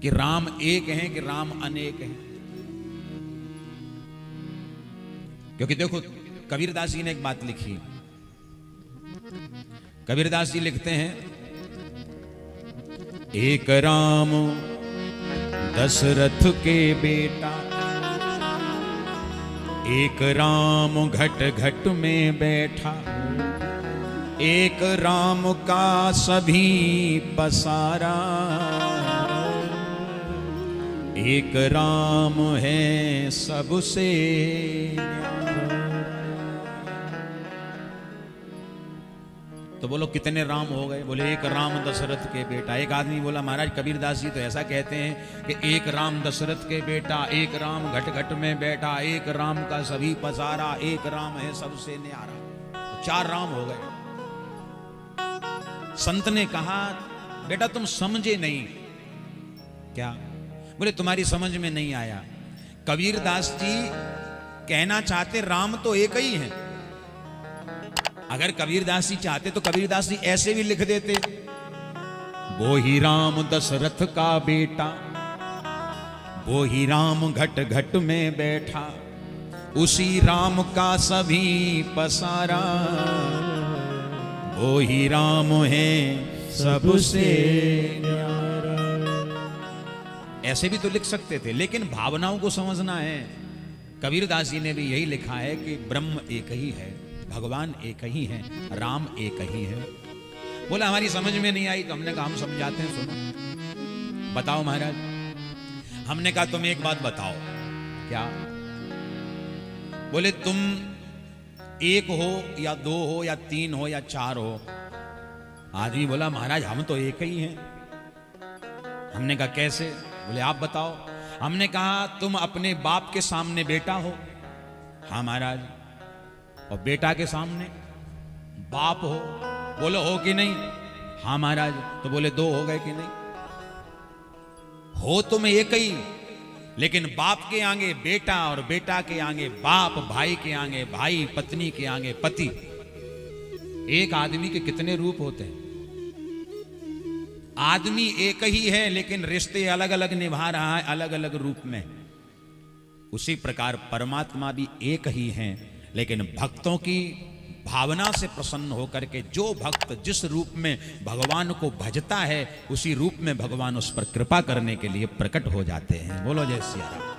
कि राम एक हैं कि राम अनेक हैं। क्योंकि देखो कबीरदास जी ने एक बात लिखी। कबीरदास जी लिखते हैं, एक राम दशरथ के बेटा, एक राम घट घट में बैठा, एक राम का सभी पसारा, एक राम है सबसे तो बोलो कितने राम हो गए? बोले एक राम दशरथ के बेटा। एक आदमी बोला महाराज कबीरदास जी तो ऐसा कहते हैं कि एक राम दशरथ के बेटा, एक राम घट घट में बैठा, एक राम का सभी पसारा, एक राम है सबसे न्यारा। तो 4 राम हो गए। संत ने कहा बेटा तुम समझे नहीं। क्या? बोले तुम्हारी समझ में नहीं आया। कबीरदास जी कहना चाहते राम तो एक ही है। अगर कबीरदास जी चाहते तो कबीरदास जी ऐसे भी लिख देते, वो ही राम दशरथ का बेटा, वो ही राम घट घट में बैठा, उसी राम का सभी पसारा, वो ही राम है सबसे न्यारा। ऐसे भी तो लिख सकते थे, लेकिन भावनाओं को समझना है। कबीरदास जी ने भी यही लिखा है कि ब्रह्म एक ही है, भगवान एक ही है, राम एक ही है। बोला हमारी समझ में नहीं आई। तो हमने कहा हम समझाते हैं, सुनो। बताओ महाराज। हमने कहा तुम एक बात बताओ। क्या? बोले तुम एक हो या 2 हो या 3 हो या 4 हो। आदमी बोला महाराज हम तो एक ही हैं। हमने कहा कैसे? बोले आप बताओ। हमने कहा तुम अपने बाप के सामने बेटा हो। हाँ महाराज। और बेटा के सामने बाप हो। बोलो हो कि नहीं? हाँ महाराज। तो बोले 2 हो गए कि नहीं? हो तुम एक ही, लेकिन बाप के आगे बेटा और बेटा के आगे बाप, भाई के आगे भाई, पत्नी के आगे पति। एक आदमी के कितने रूप होते हैं? आदमी एक ही है लेकिन रिश्ते अलग अलग निभा रहा है, अलग अलग रूप में। उसी प्रकार परमात्मा भी एक ही हैं, लेकिन भक्तों की भावना से प्रसन्न होकर के जो भक्त जिस रूप में भगवान को भजता है, उसी रूप में भगवान उस पर कृपा करने के लिए प्रकट हो जाते हैं। बोलो जय सिया राम।